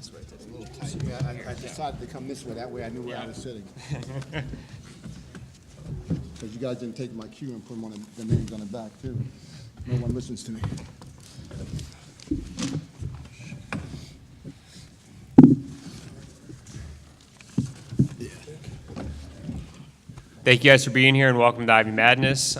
I decided to come this way. That way I knew where I was sitting. Because you guys didn't take my cue and put them on the names on the back, too. No one listens to me. Thank you guys for being here and welcome to Ivy Madness.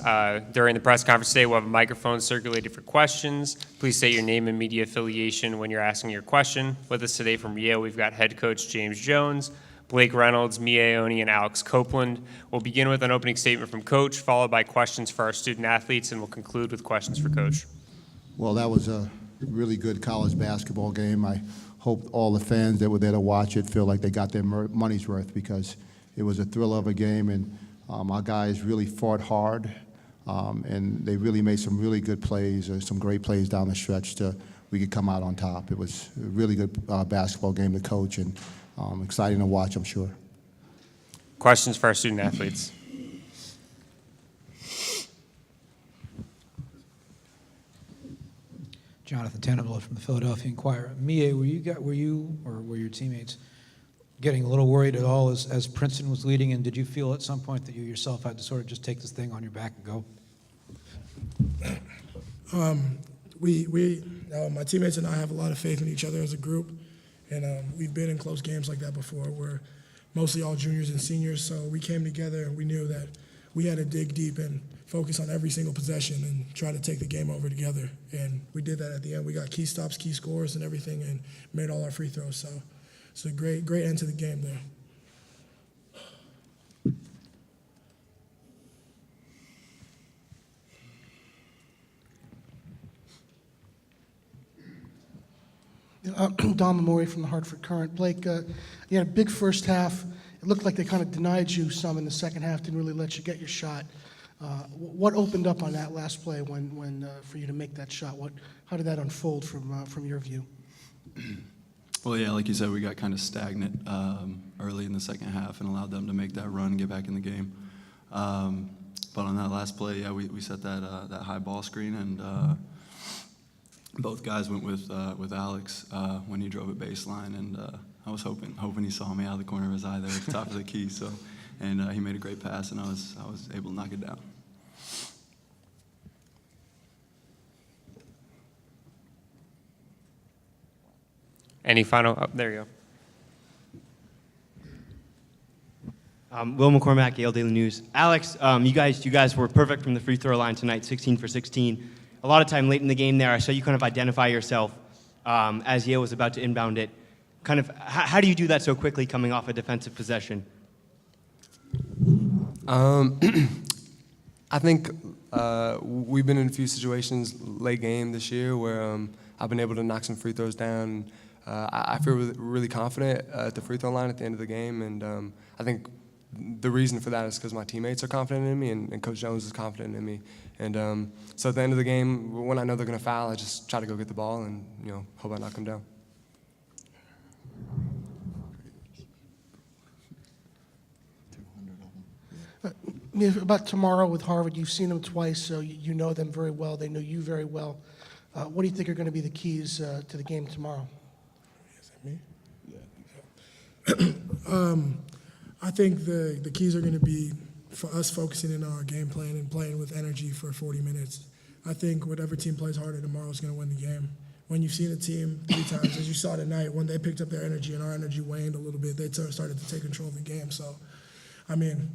During the press conference today, we'll have a microphone circulated for questions. Please state your name and media affiliation when you're asking your question. With us today from Yale, we've got head coach James Jones, Blake Reynolds, Mia Ioni, and Alex Copeland. We'll begin with an opening statement from Coach, followed by questions for our student athletes, and we'll conclude with questions for Coach. Well, that was a really good college basketball game. I hope all the fans that were there to watch it feel like they got their money's worth, because it was a thrill of a game, and our guys really fought hard, and they really made some really good plays, some great plays down the stretch we could come out on top. It was a really good basketball game to coach, and exciting to watch, I'm sure. Questions for our student athletes. Jonathan Tannenville from the Philadelphia Inquirer. Mia, were you or were your teammates getting a little worried at all as Princeton was leading, and did you feel at some point that you yourself had to sort of just take this thing on your back and go? My teammates and I have a lot of faith in each other as a group, and we've been in close games like that before. We're mostly all juniors and seniors, so we came together and we knew that we had to dig deep and focus on every single possession and try to take the game over together, and we did that at the end. We got key stops, key scores, and everything, and made all our free throws, so it's a great end to the game there. Don Memori from the Hartford Current. Blake, you had a big first half. It looked like they kind of denied you some in the second half, didn't really let you get your shot. What opened up on that last play when for you to make that shot? How did that unfold from your view? Well, yeah, like you said, we got kind of stagnant early in the second half and allowed them to make that run and get back in the game. But on that last play, yeah, we set that high ball screen, and both guys went with Alex when he drove it baseline, and I was hoping he saw me out of the corner of his eye there at the top of the key. So, and he made a great pass, and I was able to knock it down. Any final? Oh, there you go. Will McCormack, Yale Daily News. Alex, you guys were perfect from the free throw line tonight, 16 for 16. A lot of time late in the game there, I saw you kind of identify yourself as Yale was about to inbound it. Kind of, how do you do that so quickly coming off a defensive possession? I think we've been in a few situations late game this year where I've been able to knock some free throws down. I feel really confident at the free throw line at the end of the game, and I think the reason for that is because my teammates are confident in me, and Coach Jones is confident in me. And so at the end of the game, when I know they're going to foul, I just try to go get the ball and hope I knock them down. About tomorrow with Harvard, you've seen them twice, so you know them very well. They know you very well. What do you think are going to be the keys to the game tomorrow? Is that me? Yeah. I think the keys are going to be for us focusing in on our game plan and playing with energy for 40 minutes. I think whatever team plays harder tomorrow is going to win the game. When you've seen a team 3 times, as you saw tonight, when they picked up their energy and our energy waned a little bit, they started to take control of the game. So, I mean,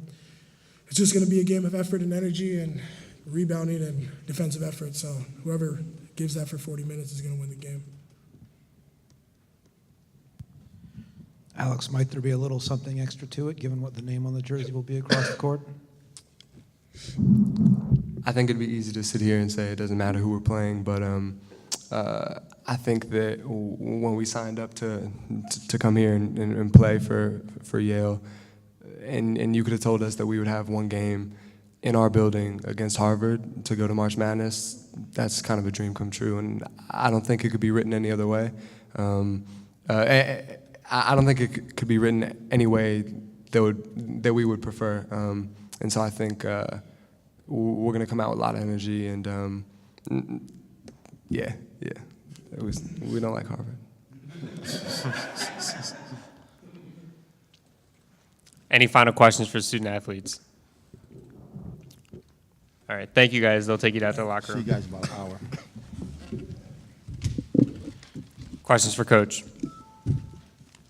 it's just going to be a game of effort and energy and rebounding and defensive effort. So whoever gives that for 40 minutes is going to win the game. Alex, might there be a little something extra to it, given what the name on the jersey will be across the court? I think it'd be easy to sit here and say it doesn't matter who we're playing, but I think that when we signed up to come here and play for Yale, and you could have told us that we would have one game in our building against Harvard to go to March Madness, that's kind of a dream come true, and I don't think it could be written any other way. I don't think it could be written any way that we would prefer, and so I think we're going to come out with a lot of energy, and we don't like Harvard. Any final questions for student athletes? All right, thank you guys. They'll take you down to the locker See you room. guys in about an hour. Questions for Coach?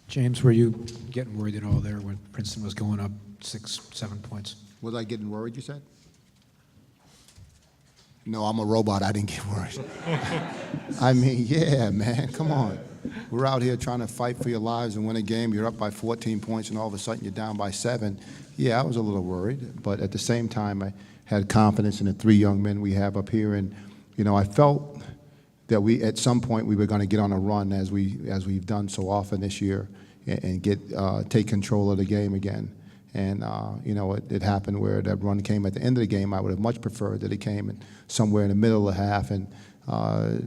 James, were you getting worried at all there when Princeton was going up 6, 7 points? Was I getting worried, you said? No, I'm a robot. I didn't get worried. I mean, yeah, man, come on. We're out here trying to fight for your lives and win a game. You're up by 14 points, and all of a sudden you're down by 7. Yeah, I was a little worried, but at the same time, I had confidence in the 3 young men we have up here, and I felt that at some point we were going to get on a run as we've done so often this year, and take control of the game again. And it happened where that run came at the end of the game. I would have much preferred that it came somewhere in the middle of the half, and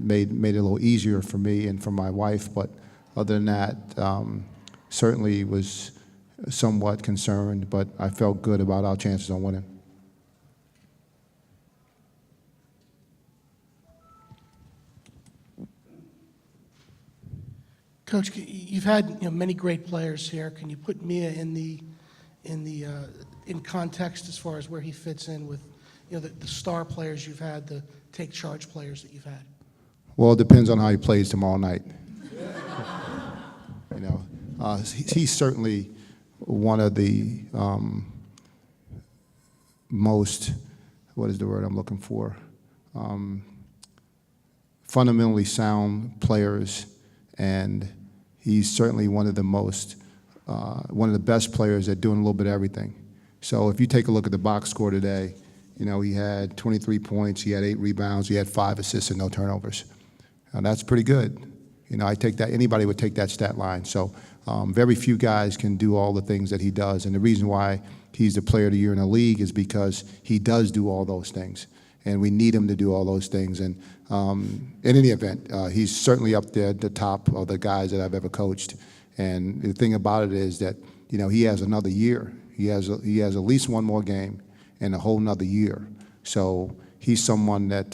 made it a little easier for me and for my wife. But other than that, certainly was somewhat concerned, but I felt good about our chances on winning. Coach, you've had many great players here. Can you put Mia in context as far as where he fits in with the star players you've had, the take charge players that you've had? Well, it depends on how he plays tomorrow night. He's certainly one of the most, what is the word I'm looking for, fundamentally sound players, and he's certainly one of the best players at doing a little bit of everything. So if you take a look at the box score today, he had 23 points, he had 8 rebounds, he had 5 assists and no turnovers. And that's pretty good. I take that, anybody would take that stat line. So very few guys can do all the things that he does. And the reason why he's the player of the year in the league is because he does do all those things. And we need him to do all those things. And in any event, he's certainly up there at the top of the guys that I've ever coached. And the thing about it is that, he has another year. He has at least one more game and a whole nother year. So he's someone that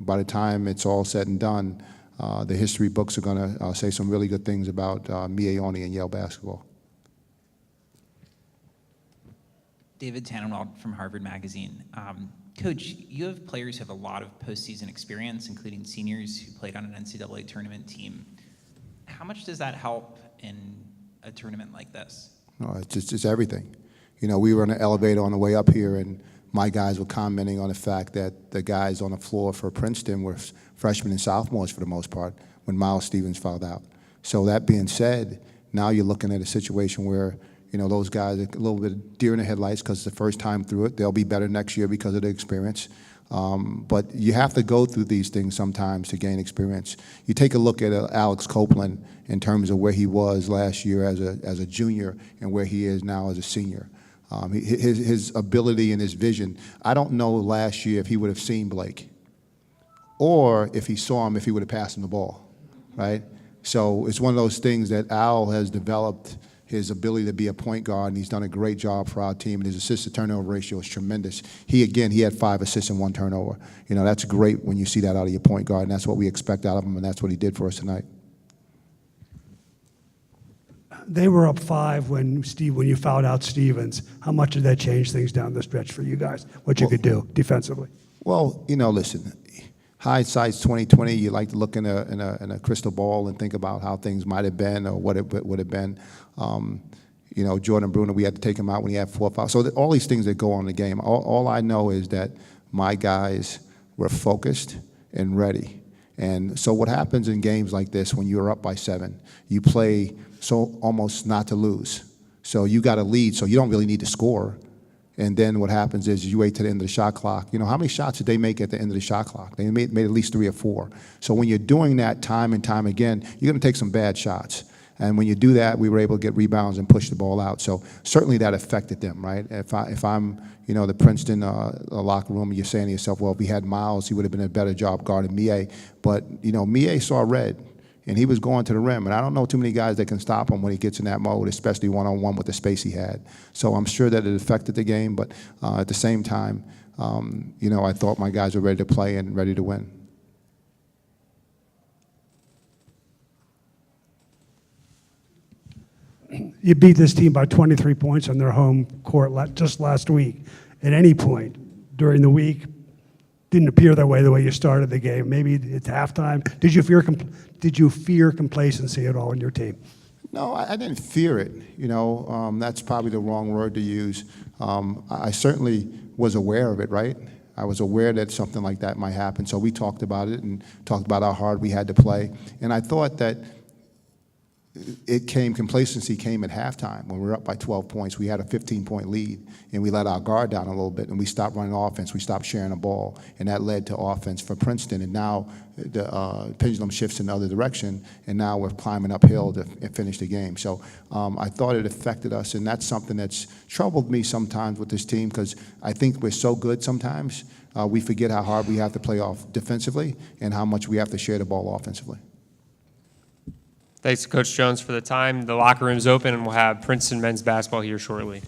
by the time it's all said and done, the history books are going to say some really good things about Mia Ioni and Yale basketball. David Tannenwald from Harvard Magazine. Coach, you have players who have a lot of postseason experience, including seniors who played on an NCAA tournament team. How much does that help in a tournament like this? No, it's everything. We were on an elevator on the way up here, and my guys were commenting on the fact that the guys on the floor for Princeton were freshmen and sophomores for the most part when Miles Stevens fouled out. So that being said, now you're looking at a situation where those guys are a little bit deer in the headlights because it's the first time through it. They'll be better next year because of the experience. But you have to go through these things sometimes to gain experience. You take a look at Alex Copeland in terms of where he was last year as a junior and where he is now as a senior. His ability and his vision. I don't know last year if he would have seen Blake, or if he saw him, if he would have passed him the ball, right? So it's one of those things that Al has developed his ability to be a point guard, and he's done a great job for our team, and his assist-to-turnover ratio is tremendous. He had 5 assists and 1 turnover. That's great when you see that out of your point guard, and that's what we expect out of him, and that's what he did for us tonight. They were up 5 when you fouled out Stevens. How much did that change things down the stretch for you guys? What you could do defensively? Well, listen, hindsight's 20/20. You like to look in a crystal ball and think about how things might have been or what it would have been. Jordan Bruner, we had to take him out when he had 4 fouls. So all these things that go on in the game. All I know is that my guys were focused and ready. And so what happens in games like this when you're up by 7, you play so almost not to lose. So you got a lead, so you don't really need to score. And then what happens is you wait to the end of the shot clock. How many shots did they make at the end of the shot clock? They made at least 3 or 4. So when you're doing that time and time again, you're going to take some bad shots. And when you do that, we were able to get rebounds and push the ball out. So certainly that affected them, right? If I'm, the Princeton locker room, you're saying to yourself, well, if we had Miles, he would have been a better job guarding Mie. But, Mie saw red, and he was going to the rim. And I don't know too many guys that can stop him when he gets in that mode, especially one-on-one with the space he had. So I'm sure that it affected the game. But at the same time, I thought my guys were ready to play and ready to win. You beat this team by 23 points on their home court just last week. At any point during the week, didn't appear that way the way you started the game. Maybe it's halftime. Did you fear complacency at all in your team? No, I didn't fear it. That's probably the wrong word to use. I certainly was aware of it, right? I was aware that something like that might happen. So we talked about it and talked about how hard we had to play. And I thought that complacency came at halftime when we were up by 12 points. We had a 15-point lead, and we let our guard down a little bit, and we stopped running offense. We stopped sharing the ball, and that led to offense for Princeton. And now the pendulum shifts in the other direction, and now we're climbing uphill to finish the game. So I thought it affected us, and that's something that's troubled me sometimes with this team, because I think we're so good sometimes, we forget how hard we have to play off defensively and how much we have to share the ball offensively. Thanks to Coach Jones for the time. The locker room's open, and we'll have Princeton men's basketball here shortly.